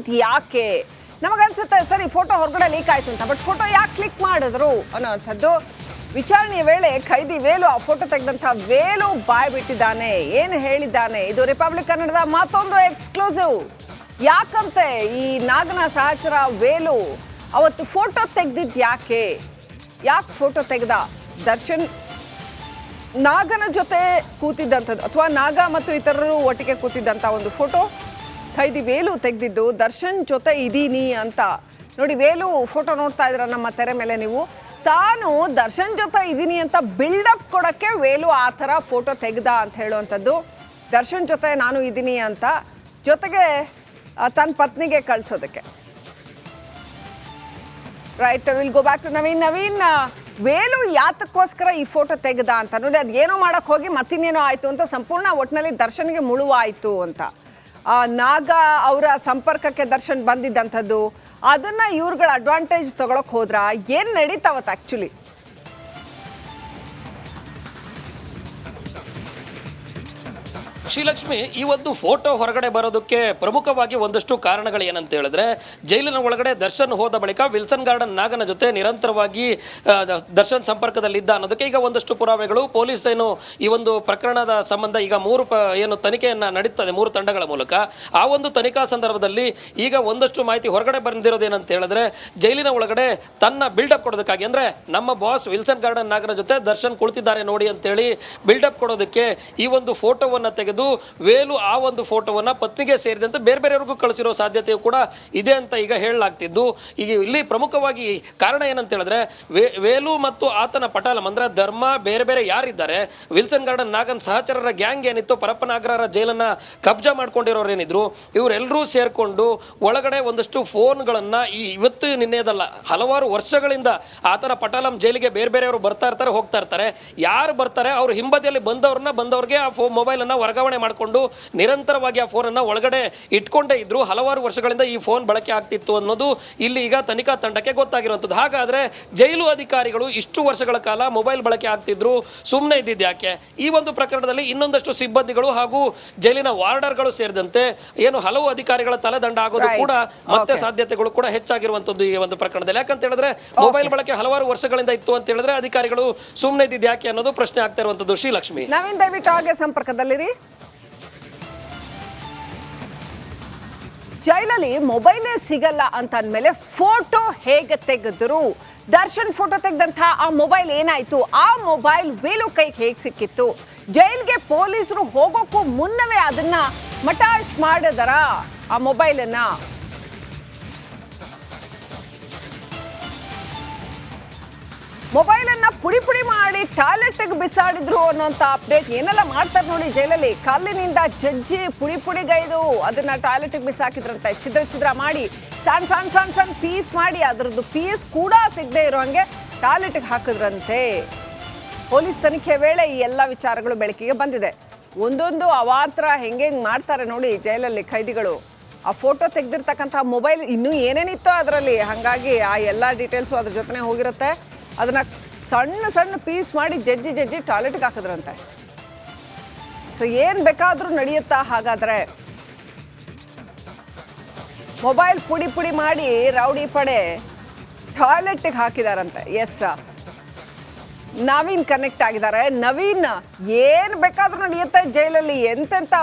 ತೆಗ್ದಿದ್ ಯಾಕೆ? ನಮಗನ್ಸುತ್ತೆ ಸರಿ ಫೋಟೋ ಹೊರಗಡೆ ಲೀಕ್ ಆಯ್ತು ಅಂತ, ಬಟ್ ಫೋಟೋ ಯಾಕೆ ಕ್ಲಿಕ್ ಮಾಡಿದ್ರು ಅನ್ನೋವಂಥದ್ದು. ವಿಚಾರಣೆಯ ವೇಳೆ ಖೈದಿ ವೇಲು ಆ ಫೋಟೋ ತೆಗೆದಂಥ ವೇಲು ಬಾಯ್ ಬಿಟ್ಟಿದ್ದಾನೆ, ಏನು ಹೇಳಿದ್ದಾನೆ? ಇದು ರಿಪಬ್ಲಿಕ್ ಕನ್ನಡದ ಮತ್ತೊಂದು ಎಕ್ಸ್ಕ್ಲೂಸಿವ್. ಯಾಕಂತೆ ಈ ನಾಗನ ಸಹಚರ ವೇಲು ಅವತ್ತು ಫೋಟೋ ತೆಗ್ದಿದ್ ಯಾಕೆ ಫೋಟೋ ತೆಗೆದ? ದರ್ಶನ್ ನಾಗನ ಜೊತೆ ಕೂತಿದ್ದಂಥದ್ದು ಅಥವಾ ನಾಗ ಮತ್ತು ಇತರರು ಒಟ್ಟಿಗೆ ಕೂತಿದ್ದಂಥ ಒಂದು ಫೋಟೋ ಖೈದಿ ವೇಲು ತೆಗೆದಿದ್ದು ದರ್ಶನ್ ಜೊತೆ ಇದ್ದೀನಿ ಅಂತ. ನೋಡಿ, ವೇಲು ಫೋಟೋ ನೋಡ್ತಾ ಇದ್ರ ನಮ್ಮ ತೆರೆ ಮೇಲೆ ನೀವು. ತಾನು ದರ್ಶನ್ ಜೊತೆ ಇದ್ದೀನಿ ಅಂತ ಬಿಲ್ಡಪ್ ಕೊಡೋಕ್ಕೆ ವೇಲು ಆ ಥರ ಫೋಟೋ ತೆಗೆದ ಅಂತ ಹೇಳುವಂಥದ್ದು. ದರ್ಶನ್ ಜೊತೆ ನಾನು ಇದ್ದೀನಿ ಅಂತ, ಜೊತೆಗೆ ತನ್ನ ಪತ್ನಿಗೆ ಕಳಿಸೋದಕ್ಕೆ. Right, will go back to Naveen. Naveen, Velu ಯಾತಕ್ಕೋಸ್ಕರ ಈ ಫೋಟೋ ತೆಗೆದ ಅಂತ ನೋಡಿ, ಅದು ಏನೋ ಮಾಡೋಕ್ಕೆ ಹೋಗಿ ಮತ್ತಿನ್ನೇನೋ ಆಯಿತು ಅಂತ ಸಂಪೂರ್ಣ ಒಟ್ಟಿನಲ್ಲಿ ದರ್ಶನ್ಗೆ ಮುಳುವಾಯಿತು ಅಂತ. ನಾಗ ಅವರ ಸಂಪರ್ಕಕ್ಕೆ ದರ್ಶನ್ ಬಂದಿದ್ದಂಥದ್ದು, ಅದನ್ನು ಇವ್ರುಗಳ ಅಡ್ವಾಂಟೇಜ್ ತಗೊಳಕ್ಕೆ ಹೋದ್ರ ಏನು ನಡೀತಾವತ್ತು ಆ್ಯಕ್ಚುಲಿ? ಶ್ರೀಲಕ್ಷ್ಮಿ, ಈ ಒಂದು ಫೋಟೋ ಹೊರಗಡೆ ಬರೋದಕ್ಕೆ ಪ್ರಮುಖವಾಗಿ ಒಂದಷ್ಟು ಕಾರಣಗಳು ಏನಂತ ಹೇಳಿದ್ರೆ, ಜೈಲಿನ ಒಳಗಡೆ ದರ್ಶನ್ ಹೋದ ಬಳಿಕ ವಿಲ್ಸನ್ ಗಾರ್ಡನ್ ನಾಗನ ಜೊತೆ ನಿರಂತರವಾಗಿ ದರ್ಶನ್ ಸಂಪರ್ಕದಲ್ಲಿದ್ದ ಅನ್ನೋದಕ್ಕೆ ಈಗ ಒಂದಷ್ಟು ಪುರಾವೆಗಳು. ಪೊಲೀಸ್ ಏನು ಈ ಒಂದು ಪ್ರಕರಣದ ಸಂಬಂಧ ಈಗ ಏನು ತನಿಖೆಯನ್ನು ನಡೀತದೆ 3 ತಂಡಗಳ ಮೂಲಕ. ಆ ಒಂದು ತನಿಖಾ ಸಂದರ್ಭದಲ್ಲಿ ಈಗ ಒಂದಷ್ಟು ಮಾಹಿತಿ ಹೊರಗಡೆ ಬಂದಿರೋದೇನಂತ ಹೇಳಿದ್ರೆ, ಜೈಲಿನ ಒಳಗಡೆ ತನ್ನ ಬಿಲ್ಡಪ್ ಕೊಡೋದಕ್ಕಾಗಿ, ಅಂದರೆ ನಮ್ಮ ಬಾಸ್ ವಿಲ್ಸನ್ ಗಾರ್ಡನ್ ನಾಗನ ಜೊತೆ ದರ್ಶನ್ ಕುಳಿತಿದ್ದಾರೆ ನೋಡಿ ಅಂತೇಳಿ ಬಿಲ್ಡಪ್ ಕೊಡೋದಕ್ಕೆ ಈ ಒಂದು ಫೋಟೋವನ್ನು ತೆಗೆದು ವೇಲು ಆ ಒಂದು ಫೋಟೋವನ್ನ ಪತ್ನಿಗೆ ಸೇರಿದಂತೆ ಬೇರೆ ಬೇರೆಯವರಿಗೂ ಕಳಿಸಿರೋ ಸಾಧ್ಯತೆಯು ಕೂಡ ಇದೆ ಅಂತ ಈಗ ಹೇಳಲಾಗ್ತಿದ್ದು. ಈಗ ಇಲ್ಲಿ ಪ್ರಮುಖವಾಗಿ ಕಾರಣ ಏನಂತ ಹೇಳಿದ್ರೆ, ವೇಲು ಮತ್ತು ಆತನ ಪಟಾಲಂ ಅಂದ್ರೆ ಧರ್ಮ ಬೇರೆ ಬೇರೆ ಯಾರಿದ್ದಾರೆ, ವಿಲ್ಸನ್ ಗಾರ್ಡನ್ ನಾಗನ್ ಸಹಚರರ ಗ್ಯಾಂಗ್ ಏನಿತ್ತು, ಪರಪ್ಪನಾಗರ ಜೈಲನ್ನ ಕಬ್ಜಾ ಮಾಡ್ಕೊಂಡಿರೋರು ಏನಿದ್ರು, ಇವರೆಲ್ಲರೂ ಸೇರ್ಕೊಂಡು ಒಳಗಡೆ ಒಂದಷ್ಟು ಫೋನ್ಗಳನ್ನ ಇವತ್ತು ನಿನ್ನೆದಲ್ಲ ಹಲವಾರು ವರ್ಷಗಳಿಂದ ಆತನ ಪಟಾಲಂ ಜೈಲಿಗೆ ಬೇರೆ ಬೇರೆಯವರು ಬರ್ತಾ ಇರ್ತಾರೆ, ಹೋಗ್ತಾ ಇರ್ತಾರೆ. ಯಾರು ಬರ್ತಾರೆ ಅವ್ರ ಹಿಂಬದಿಯಲ್ಲಿ ಬಂದವ್ರಿಗೆ ಆ ಮೊಬೈಲ್ ಅನ್ನ ವರ್ಗಾವಣೆ ಮಾಡಿಕೊಂಡು ನಿರಂತರವಾಗಿ ಆ ಫೋನ್ ಅನ್ನ ಒಳಗಡೆ ಇಟ್ಕೊಂಡೇ ಇದ್ರು. ಹಲವಾರು ವರ್ಷಗಳಿಂದ ಈ ಫೋನ್ ಬಳಕೆ ಆಗ್ತಿತ್ತು ಅನ್ನೋದು ಇಲ್ಲಿ ಈಗ ತನಿಖಾ ತಂಡಕ್ಕೆ ಗೊತ್ತಾಗಿರುವಂಥದ್ದು. ಹಾಗಾದ್ರೆ ಜೈಲು ಅಧಿಕಾರಿಗಳು ಇಷ್ಟು ವರ್ಷಗಳ ಕಾಲ ಮೊಬೈಲ್ ಬಳಕೆ ಆಗ್ತಿದ್ರು, ಸುಮ್ಮನೆ ಇದ್ದಿದ್ದು ಯಾಕೆ? ಈ ಒಂದು ಪ್ರಕರಣದಲ್ಲಿ ಇನ್ನೊಂದಷ್ಟು ಸಿಬ್ಬಂದಿಗಳು ಹಾಗೂ ಜೈಲಿನ ವಾರ್ಡರ್ಗಳು ಸೇರಿದಂತೆ ಏನು ಹಲವು ಅಧಿಕಾರಿಗಳ ತಲೆದಂಡ ಆಗೋದು ಕೂಡ ಮತ್ತೆ ಸಾಧ್ಯತೆಗಳು ಕೂಡ ಹೆಚ್ಚಾಗಿರುವಂತದ್ದು ಈ ಒಂದು ಪ್ರಕರಣದಲ್ಲಿ. ಯಾಕಂತ ಹೇಳಿದ್ರೆ ಮೊಬೈಲ್ ಬಳಕೆ ಹಲವಾರು ವರ್ಷಗಳಿಂದ ಇತ್ತು ಅಂತ ಹೇಳಿದ್ರೆ ಅಧಿಕಾರಿಗಳು ಸುಮ್ಮನೆ ಇದ್ದಿದ್ದು ಯಾಕೆ ಅನ್ನೋದು ಪ್ರಶ್ನೆ ಆಗ್ತಾ ಇರುವಂತದ್ದು. ಶ್ರೀಲಕ್ಷ್ಮಿ, ನವೀನ್ ದಯವಿಟ್ಟು ಹಾಗೆ ಸಂಪರ್ಕದಲ್ಲಿರಿ. ಜೈಲಲ್ಲಿ ಮೊಬೈಲೇ ಸಿಗಲ್ಲ ಅಂತ ಅಂದಮೇಲೆ ಫೋಟೋ ಹೇಗೆ ತೆಗೆದ್ರು? ದರ್ಶನ್ ಫೋಟೋ ತೆಗೆದಂಥ ಆ ಮೊಬೈಲ್ ಏನಾಯ್ತು? ಆ ಮೊಬೈಲ್ ವೇಲು ಕೈಗೆ ಹೇಗೆ ಸಿಕ್ಕಿತ್ತು? ಜೈಲ್ಗೆ ಪೊಲೀಸರು ಹೋಗೋಕ್ಕೂ ಮುನ್ನವೇ ಅದನ್ನ ಮಟಾಶ್ ಮಾಡಿದರ ಆ ಮೊಬೈಲನ್ನ? ಮೊಬೈಲನ್ನು ಪುಡಿ ಪುಡಿ ಮಾಡಿ ಟಾಯ್ಲೆಟ್ಗೆ ಬಿಸಾಡಿದ್ರು ಅನ್ನೋಂಥ ಅಪ್ಡೇಟ್ ಏನೆಲ್ಲ ಮಾಡ್ತಾರೆ ನೋಡಿ ಜೈಲಲ್ಲಿ. ಕಲ್ಲಿನಿಂದ ಜಜ್ಜಿ ಪುಡಿ ಪುಡಿಗೈದು ಅದನ್ನು ಟಾಯ್ಲೆಟ್ಗೆ ಬಿಸಾಕಿದ್ರಂತೆ, ಛಿದ್ರ ಮಾಡಿ ಸಣ್ಣ ಪೀಸ್ ಮಾಡಿ ಅದರದ್ದು ಪೀಸ್ ಕೂಡ ಸಿಗದೆ ಇರೋ ಹಾಗೆ ಟಾಯ್ಲೆಟ್ಗೆ ಹಾಕಿದ್ರಂತೆ. ಪೊಲೀಸ್ ತನಿಖೆ ವೇಳೆ ಈ ಎಲ್ಲ ವಿಚಾರಗಳು ಬೆಳಕಿಗೆ ಬಂದಿದೆ. ಒಂದೊಂದು ಅವಾಂತರ ಹೆಂಗೆ ಮಾಡ್ತಾರೆ ನೋಡಿ ಜೈಲಲ್ಲಿ ಖೈದಿಗಳು. ಆ ಫೋಟೋ ತೆಗೆದಿರ್ತಕ್ಕಂಥ ಮೊಬೈಲ್ ಇನ್ನೂ ಏನೇನಿತ್ತೋ ಅದರಲ್ಲಿ, ಹಾಗಾಗಿ ಆ ಎಲ್ಲ ಡೀಟೇಲ್ಸು ಅದ್ರ ಜೊತೆ ಹೋಗಿರುತ್ತೆ. ಅದನ್ನ ಸಣ್ಣ ಪೀಸ್ ಮಾಡಿ ಜಜ್ಜಿ ಟಾಯ್ಲೆಟ್ಗೆ ಹಾಕಿದ್ರಂತೆ. ಸೊ ಏನು ಬೇಕಾದರೂ ನಡೆಯುತ್ತಾ ಹಾಗಾದರೆ? ಮೊಬೈಲ್ ಪುಡಿ ಮಾಡಿ ರೌಡಿ ಪಡೆ ಟಾಯ್ಲೆಟ್ಗೆ ಹಾಕಿದಾರಂತೆ. ಎಸ್, ನವೀನ್ ಕನೆಕ್ಟ್ ಆಗಿದ್ದಾರೆ. ನವೀನ್, ಏನು ಬೇಕಾದರೂ ನಡೆಯುತ್ತೆ ಜೈಲಲ್ಲಿ, ಎಂತೆಂಥ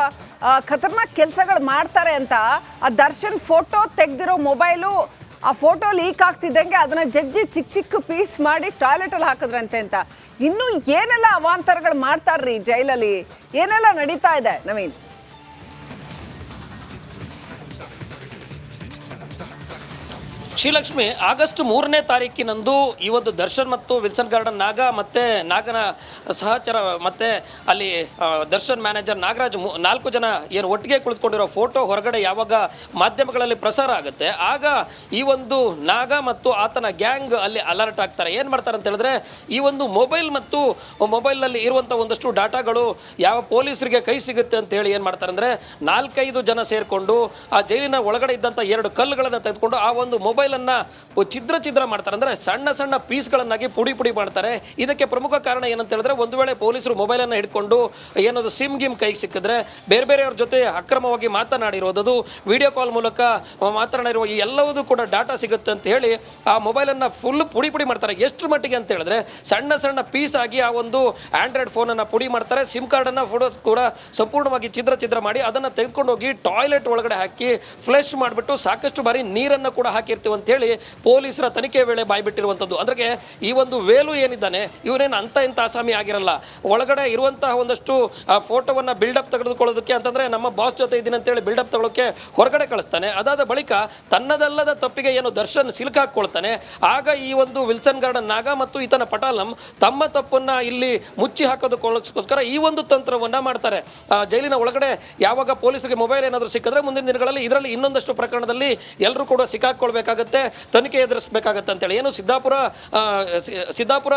ಖತರ್ನಾಕ್ ಕೆಲಸಗಳು ಮಾಡ್ತಾರೆ ಅಂತ. ಆ ದರ್ಶನ್ ಫೋಟೋ ತೆಗೆದಿರೋ ಮೊಬೈಲು, ಆ ಫೋಟೋ ಲೀಕ್ ಆಗ್ತಿದ್ದಂಗೆ ಅದನ್ನ ಜಜ್ಜಿ ಚಿಕ್ಕ ಪೀಸ್ ಮಾಡಿ ಟಾಯ್ಲೆಟಲ್ಲಿ ಹಾಕಿದ್ರಂತೆ ಅಂತ. ಇನ್ನೂ ಏನೆಲ್ಲ ಅವಾಂತರಗಳು ಮಾಡ್ತಾರ್ರಿ ಜೈಲಲ್ಲಿ, ಏನೆಲ್ಲ ನಡೀತಾ ಇದೆ ನವೀನ್? ಶ್ರೀಲಕ್ಷ್ಮಿ, ಆಗಸ್ಟ್ 3ನೇ ತಾರೀಕಿನಂದು ಈ ಒಂದು ದರ್ಶನ್ ಮತ್ತು ವಿಲ್ಸನ್ ಗಾರ್ಡನ್ ನಾಗ ಮತ್ತೆ ನಾಗನ ಸಹಚರ ಮತ್ತೆ ಅಲ್ಲಿ ದರ್ಶನ್ ಮ್ಯಾನೇಜರ್ ನಾಗರಾಜ್ 4 ಜನ ಏನು ಒಟ್ಟಿಗೆ ಕುಳಿತುಕೊಂಡಿರೋ ಫೋಟೋ ಹೊರಗಡೆ ಯಾವಾಗ ಮಾಧ್ಯಮಗಳಲ್ಲಿ ಪ್ರಸಾರ ಆಗುತ್ತೆ, ಆಗ ಈ ಒಂದು ನಾಗ ಮತ್ತು ಆತನ ಗ್ಯಾಂಗ್ ಅಲ್ಲಿ ಅಲರ್ಟ್ ಆಗ್ತಾರೆ. ಏನು ಮಾಡ್ತಾರೆ ಅಂತ ಹೇಳಿದ್ರೆ, ಈ ಒಂದು ಮೊಬೈಲ್ ಮತ್ತು ಮೊಬೈಲ್ನಲ್ಲಿ ಇರುವಂಥ ಒಂದಷ್ಟು ಡಾಟಾಗಳು ಯಾವ ಪೊಲೀಸರಿಗೆ ಕೈ ಸಿಗುತ್ತೆ ಅಂತ ಹೇಳಿ ಏನು ಮಾಡ್ತಾರೆ ಅಂದರೆ, 4-5 ಜನ ಸೇರಿಕೊಂಡು ಆ ಜೈಲಿನ ಒಳಗಡೆ ಇದ್ದಂಥ 2 ಕಲ್ಲುಗಳನ್ನು ತೆಗೆದುಕೊಂಡು ಆ ಒಂದು ಮೊಬೈಲ್ ಮೊಬೈಲನ್ನು ಛಿದ್ರ ಮಾಡ್ತಾರೆ, ಅಂದರೆ ಸಣ್ಣ ಸಣ್ಣ ಪೀಸ್ಗಳನ್ನಾಗಿ ಪುಡಿ ಮಾಡ್ತಾರೆ. ಇದಕ್ಕೆ ಪ್ರಮುಖ ಕಾರಣ ಏನಂತ ಹೇಳಿದ್ರೆ, ಒಂದು ವೇಳೆ ಪೊಲೀಸರು ಮೊಬೈಲನ್ನು ಹಿಡ್ಕೊಂಡು ಏನಾದ್ರು ಸಿಮ್ ಗಿಮ್ ಕೈಗೆ ಸಿಕ್ಕಿದ್ರೆ ಬೇರೆಯವ್ರ ಜೊತೆ ಅಕ್ರಮವಾಗಿ ಮಾತನಾಡಿರೋದು, ವಿಡಿಯೋ ಕಾಲ್ ಮೂಲಕ ಮಾತನಾಡಿರುವ ಈ ಎಲ್ಲವೂ ಕೂಡ ಡಾಟಾ ಸಿಗುತ್ತೆ ಅಂತ ಹೇಳಿ ಆ ಮೊಬೈಲನ್ನು ಫುಲ್ ಪುಡಿ ಮಾಡ್ತಾರೆ. ಎಷ್ಟು ಮಟ್ಟಿಗೆ ಅಂತ ಹೇಳಿದ್ರೆ ಸಣ್ಣ ಸಣ್ಣ ಪೀಸ್ ಆಗಿ ಆ ಒಂದು ಆಂಡ್ರಾಯ್ಡ್ ಫೋನನ್ನು ಪುಡಿ ಮಾಡ್ತಾರೆ. ಸಿಮ್ ಕಾರ್ಡನ್ನು ಫೋಟೋಸ್ ಕೂಡ ಸಂಪೂರ್ಣವಾಗಿ ಛಿದ್ರ ಮಾಡಿ ಅದನ್ನು ತೆಗೆದುಕೊಂಡು ಹೋಗಿ ಟಾಯ್ಲೆಟ್ ಒಳಗಡೆ ಹಾಕಿ ಫ್ಲಶ್ ಮಾಡಿಬಿಟ್ಟು ಸಾಕಷ್ಟು ಬಾರಿ ನೀರನ್ನು ಕೂಡ ಹಾಕಿರ್ತೀವಿ ಅಂತ ಹೇಳಿ ಪೊಲೀಸರ ತನಿಖೆ ವೇಳೆ ಬಾಯ್ಬಿಟ್ಟಿರುವಂಥದ್ದು. ಅಂದ್ರೆ ಈ ಒಂದು ವೇಲು ಏನಿದ್ದಾನೆ ಇವನೇನು ಅಂತ ಇಂಥ ಆಸಾಮಿ ಆಗಿರಲ್ಲ. ಒಳಗಡೆ ಇರುವಂತಹ ಒಂದಷ್ಟು ಫೋಟೋವನ್ನು ಬಿಲ್ಡಪ್ ತೆಗೆದುಕೊಳ್ಳೋದಕ್ಕೆ ಅಂತಂದ್ರೆ ನಮ್ಮ ಬಾಸ್ ಜೊತೆ ಇದ್ದೀನಿ ಅಂತೇಳಿ ಬಿಲ್ಡಪ್ ತಗೊಳ್ಳೋಕೆ ಹೊರಗಡೆ ಕಳಿಸ್ತಾನೆ. ಅದಾದ ಬಳಿಕ ತನ್ನದಲ್ಲದ ತಪ್ಪಿಗೆ ಏನು ದರ್ಶನ್ ಸಿಲುಕಾಕೊಳ್ತಾನೆ. ಆಗ ಈ ಒಂದು ವಿಲ್ಸನ್ ಗಾರ್ಡನ್ ನಾಗ ಮತ್ತು ಈತನ ಪಟಾಲಂ ತಮ್ಮ ತಪ್ಪನ್ನ ಇಲ್ಲಿ ಮುಚ್ಚಿ ಹಾಕೋದಕ್ಕೋಸ್ಕರ ಈ ಒಂದು ತಂತ್ರವನ್ನ ಮಾಡ್ತಾರೆ. ಜೈಲಿನ ಒಳಗಡೆ ಯಾವಾಗ ಪೊಲೀಸರಿಗೆ ಮೊಬೈಲ್ ಏನಾದರೂ ಸಿಕ್ಕಿದ್ರೆ ಮುಂದಿನ ದಿನಗಳಲ್ಲಿ ಇದರಲ್ಲಿ ಇನ್ನೊಂದಷ್ಟು ಪ್ರಕರಣದಲ್ಲಿ ಎಲ್ಲರೂ ಕೂಡ ಸಿಕ್ಕಾಕೊಳ್ಬೇಕಾಗತ್ತೆ, ತನಿಖೆ ಎದುರಿಸಬೇಕಾಗತ್ತೆ ಅಂತೇಳಿ ಏನು ಸಿದ್ದಾಪುರ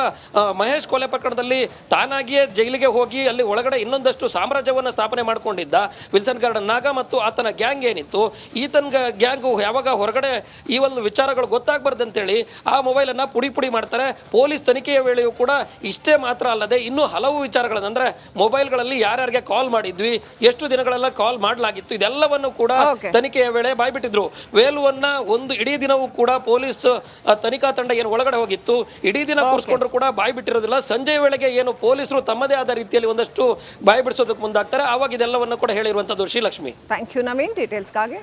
ಮಹೇಶ್ ಕೊಲೆ ಪ್ರಕರಣದಲ್ಲಿ ತಾನಾಗಿಯೇ ಜೈಲಿಗೆ ಹೋಗಿ ಅಲ್ಲಿ ಒಳಗಡೆ ಇನ್ನೊಂದಷ್ಟು ಸಾಮ್ರಾಜ್ಯವನ್ನು ಸ್ಥಾಪನೆ ಮಾಡಿಕೊಂಡಿದ್ದ ವಿಲ್ಸನ್ ಗಾರ್ಡನ್ ನಾಗ ಮತ್ತು ಆತನ ಗ್ಯಾಂಗ್ ಏನಿತ್ತು, ಈತನ ಗ್ಯಾಂಗು ಯಾವಾಗ ಹೊರಗಡೆ ಈ ಒಂದು ವಿಚಾರಗಳು ಗೊತ್ತಾಗಬಾರ್ದಂತೇಳಿ ಆ ಮೊಬೈಲನ್ನು ಪುಡಿ ಮಾಡ್ತಾರೆ. ಪೊಲೀಸ್ ತನಿಖೆಯ ವೇಳೆಯೂ ಕೂಡ ಇಷ್ಟೇ ಮಾತ್ರ ಅಲ್ಲದೆ ಇನ್ನೂ ಹಲವು ವಿಚಾರಗಳನ್ನು, ಅಂದರೆ ಮೊಬೈಲ್ಗಳಲ್ಲಿ ಯಾರ್ಯಾರಿಗೆ ಕಾಲ್ ಮಾಡಿದ್ವಿ, ಎಷ್ಟು ದಿನಗಳೆಲ್ಲ ಕಾಲ್ ಮಾಡಲಾಗಿತ್ತು, ಇದೆಲ್ಲವನ್ನು ಕೂಡ ತನಿಖೆಯ ವೇಳೆ ಬಾಯ್ಬಿಟ್ಟಿದ್ರು. ವೇಲುವನ್ನ ಒಂದು ಇಡೀ ದಿನವೂ ಕೂಡ ಪೊಲೀಸ್ ತನಿಖಾ ತಂಡ ಏನು ಒಳಗಡೆ ಹೋಗಿತ್ತು ಇಡೀ ದಿನ ಕೂರಿಸ್ಕೊಂಡ್ರು ಕೂಡ ಬಾಯಿ ಬಿಟ್ಟಿರೋದಿಲ್ಲ. ಸಂಜೆ ವೇಳೆಗೆ ಏನು ಪೊಲೀಸರು ತಮ್ಮದೇ ಆದ ರೀತಿಯಲ್ಲಿ ಒಂದಷ್ಟು ಬಾಯಿ ಬಿಡಿಸೋದಕ್ಕೆ ಮುಂದಾಗ್ತಾರೆ. ಆವಾಗ ಇದೆಲ್ಲವನ್ನು ಕೂಡ ಹೇಳಿರುವಂತದ್ದು. ಶ್ರೀಲಕ್ಷ್ಮಿ, ಥ್ಯಾಂಕ್ ಯು ನವೀನ್ ಡೀಟೇಲ್ಸ್ಗಾಗಿ.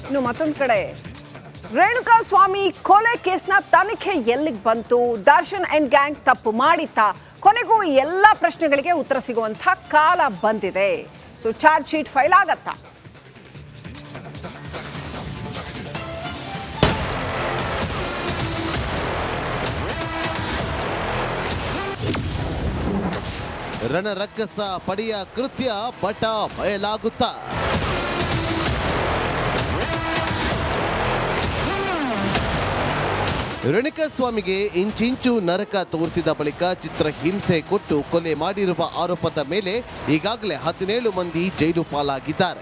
ಇನ್ನು ಮತ್ತೊಂದು ಕಡೆ ರೇಣುಕಾ ಸ್ವಾಮಿ ಕೊಲೆ ಕೇಸ್ನ ತನಿಖೆ ಎಲ್ಲಿಗೆ ಬಂತು? ದರ್ಶನ್ ಅಂಡ್ ಗ್ಯಾಂಗ್ ತಪ್ಪು ಮಾಡಿತ್ತಾ? ಕೊನೆಗೂ ಎಲ್ಲ ಪ್ರಶ್ನೆಗಳಿಗೆ ಉತ್ತರ ಸಿಗುವಂಥ ಕಾಲ ಬಂದಿದೆ. ಸೊ ಚಾರ್ಜ್ ಶೀಟ್ ಫೈಲ್ ಆಗತ್ತಾ? ರಣರಕ್ಕಸ ಪಡೆಯ ಕೃತ್ಯ ಬಟ ಬಯಲಾಗುತ್ತಾ? ರೇಣುಕಾಸ್ವಾಮಿಗೆ ಇಂಚಿಂಚು ನರಕ ತೋರಿಸಿದ ಬಳಿಕ ಚಿತ್ರಹಿಂಸೆ ಕೊಟ್ಟು ಕೊಲೆ ಮಾಡಿರುವ ಆರೋಪದ ಮೇಲೆ ಈಗಾಗಲೇ 17 ಮಂದಿ ಜೈಲು ಪಾಲಾಗಿದ್ದಾರೆ.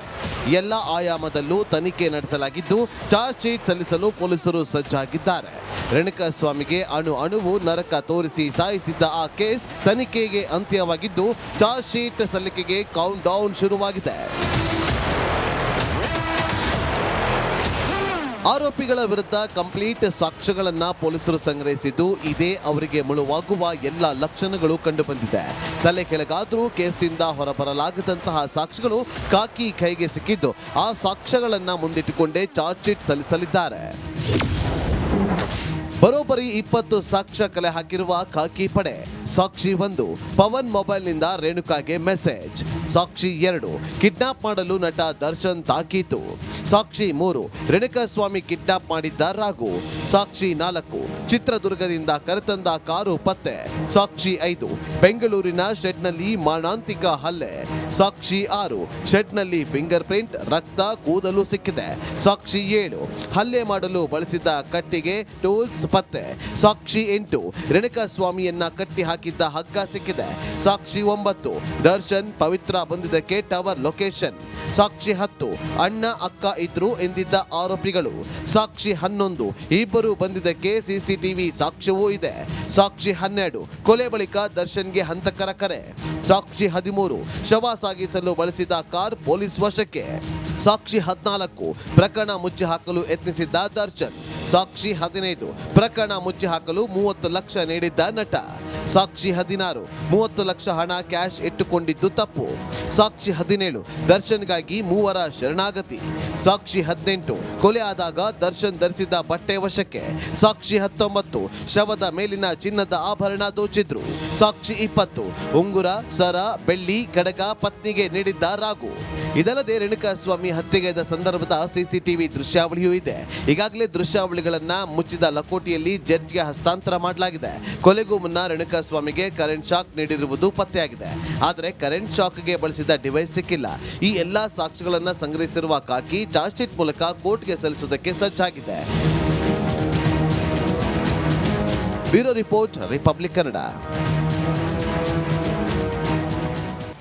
ಎಲ್ಲ ಆಯಾಮದಲ್ಲೂ ತನಿಖೆ ನಡೆಸಲಾಗಿದ್ದು ಚಾರ್ಜ್ ಶೀಟ್ ಸಲ್ಲಿಸಲು ಪೊಲೀಸರು ಸಜ್ಜಾಗಿದ್ದಾರೆ. ರೇಣುಕಾಸ್ವಾಮಿಗೆ ಅಣುವು ನರಕ ತೋರಿಸಿ ಸಾಯಿಸಿದ್ದ ಆ ಕೇಸ್ ತನಿಖೆಗೆ ಅಂತ್ಯವಾಗಿದ್ದು ಚಾರ್ಜ್ ಶೀಟ್ ಸಲ್ಲಿಕೆಗೆ ಕೌಂಟ್ ಡೌನ್ ಶುರುವಾಗಿದೆ. ಆರೋಪಿಗಳ ವಿರುದ್ಧ ಕಂಪ್ಲೀಟ್ ಸಾಕ್ಷ್ಯಗಳನ್ನ ಪೊಲೀಸರು ಸಂಗ್ರಹಿಸಿದ್ದು ಇದೇ ಅವರಿಗೆ ಮುಳುವಾಗುವ ಎಲ್ಲ ಲಕ್ಷಣಗಳು ಕಂಡುಬಂದಿದೆ. ತಲೆ ಕೆಳಗಾದರೂ ಕೇಸ್ನಿಂದ ಹೊರಬರಲಾಗದಂತಹ ಸಾಕ್ಷ್ಯಗಳು ಕಾಕಿ ಕೈಗೆ ಸಿಕ್ಕಿದ್ದು ಆ ಸಾಕ್ಷ್ಯಗಳನ್ನ ಮುಂದಿಟ್ಟುಕೊಂಡೇ ಚಾರ್ಜ್ ಶೀಟ್ ಸಲ್ಲಿಸಲಿದ್ದಾರೆ. ಬರೋಬ್ಬರಿ 20 ಸಾಕ್ಷ್ಯ ಕಲೆ ಹಾಕಿರುವ ಖಾಕಿ ಪಡೆ. ಸಾಕ್ಷಿ 1, ಪವನ್ ಮೊಬೈಲ್ನಿಂದ ರೇಣುಕಾಗೆ ಮೆಸೇಜ್. ಸಾಕ್ಷಿ 2, ಕಿಡ್ನಾಪ್ ಮಾಡಲು ನಟ ದರ್ಶನ್ ತಾಕೀತು. ಸಾಕ್ಷಿ 3, ರೇಣುಕಾಸ್ವಾಮಿ ಕಿಡ್ನಾಪ್ ಮಾಡಿದ್ದ ರಾಘು. ಸಾಕ್ಷಿ 4, ಚಿತ್ರದುರ್ಗದಿಂದ ಕರೆತಂದ ಕಾರು ಪತ್ತೆ. ಸಾಕ್ಷಿ 5, ಬೆಂಗಳೂರಿನ ಶೆಡ್ನಲ್ಲಿ ಮಾರಣಾಂತಿಕ ಹಲ್ಲೆ. ಸಾಕ್ಷಿ 6, ಶೆಡ್ನಲ್ಲಿ ಫಿಂಗರ್ ಪ್ರಿಂಟ್, ರಕ್ತ, ಕೂದಲು ಸಿಕ್ಕಿದೆ. ಸಾಕ್ಷಿ 7, ಹಲ್ಲೆ ಮಾಡಲು ಬಳಸಿದ್ದ ಕಟ್ಟಿಗೆ, ಟೂಲ್ಸ್ ಪತ್ತೆ. ಸಾಕ್ಷಿ 8, ರೇಣುಕಾಸ್ವಾಮಿಯನ್ನ ಕಟ್ಟಿ ಹಾಕಿದ್ದ ಹಗ್ಗ ಸಿಕ್ಕಿದೆ. ಸಾಕ್ಷಿ 9, ದರ್ಶನ್ ಪವಿತ್ರ ಬಂದಿದ್ದಕ್ಕೆ ಟವರ್ ಲೊಕೇಶನ್. ಸಾಕ್ಷಿ 10, ಅಣ್ಣ ಅಕ್ಕ ಇದ್ರು ಎಂದಿದ್ದ ಆರೋಪಿಗಳು. ಸಾಕ್ಷಿ 11, ಇಬ್ಬರು ಬಂದಿದ್ದಕ್ಕೆ ಸಿಸಿಟಿವಿ ಸಾಕ್ಷ್ಯವೂ ಇದೆ. ಸಾಕ್ಷಿ 12, ಕೊಲೆ ಬಳಿಕ ದರ್ಶನ್ಗೆ ಹಂತಕರ ಕರೆ. ಸಾಕ್ಷಿ 13, ಶವ ಸಾಗಿಸಲು ಬಳಸಿದ ಕಾರ್ ಪೊಲೀಸ್ ವಶಕ್ಕೆ. ಸಾಕ್ಷಿ 14, ಪ್ರಕರಣ ಮುಚ್ಚಿ ಹಾಕಲು ಯತ್ನಿಸಿದ್ದ ದರ್ಶನ್. ಸಾಕ್ಷಿ 15, ಪ್ರಕರಣ ಮುಚ್ಚಿ ಹಾಕಲು 30 ಲಕ್ಷ ನೀಡಿದ್ದ ನಟ. ಸಾಕ್ಷಿ 16, 30 ಲಕ್ಷ ಹಣ ಕ್ಯಾಶ್ ಇಟ್ಟುಕೊಂಡಿದ್ದು ತಪ್ಪು. ಸಾಕ್ಷಿ 17, ದರ್ಶನ್ಗಾಗಿ 3 ಶರಣಾಗತಿ. ಸಾಕ್ಷಿ 18, ಕೊಲೆ ಆದಾಗ ದರ್ಶನ್ ಧರಿಸಿದ್ದ ಬಟ್ಟೆ ವಶಕ್ಕೆ. ಸಾಕ್ಷಿ 19, ಶವದ ಮೇಲಿನ ಚಿನ್ನದ ಆಭರಣ ದೋಚಿದ್ರು. ಸಾಕ್ಷಿ 20, ಉಂಗುರ, ಸರ, ಬೆಳ್ಳಿ, ಕಡಗ ಪತ್ನಿಗೆ ನೀಡಿದ್ದ ರಾಘು. ಇದಲ್ಲದೆ ರೇಣುಕಾಸ್ವಾಮಿ ಹತ್ಯೆಗೈದ ಸಂದರ್ಭದ ಸಿಸಿಟಿವಿ ದೃಶ್ಯಾವಳಿಯೂ ಇದೆ. ಈಗಾಗಲೇ ದೃಶ್ಯಾವಳಿಗಳನ್ನ ಮುಚ್ಚಿದ ಲಕೋಟಿಯಲ್ಲಿ ಜಡ್ಜ್ಗೆ ಹಸ್ತಾಂತರ ಮಾಡಲಾಗಿದೆ. ಕೊಲೆಗೂ ಮುನ್ನ ರೇಣುಕಾಸ್ವಾಮಿಗೆ ಕರೆಂಟ್ ಶಾಕ್ ನೀಡಿರುವುದು ಪತ್ತೆಯಾಗಿದೆ. ಆದರೆ ಕರೆಂಟ್ ಶಾಕ್ಗೆ ಬಳಸಿದ ಡಿವೈಸ್ ಸಿಕ್ಕಿಲ್ಲ. ಈ ಎಲ್ಲಾ ಸಾಕ್ಷ್ಯಗಳನ್ನ ಸಂಗ್ರಹಿಸಿರುವ ಕಾಕಿ ಚಾರ್ಜ್ ಶೀಟ್ ಮೂಲಕ ಕೋರ್ಟ್ಗೆ ಸಲ್ಲಿಸುವುದಕ್ಕೆ ಸಜ್ಜಾಗಿದೆ. Bureau report, republic Kannada.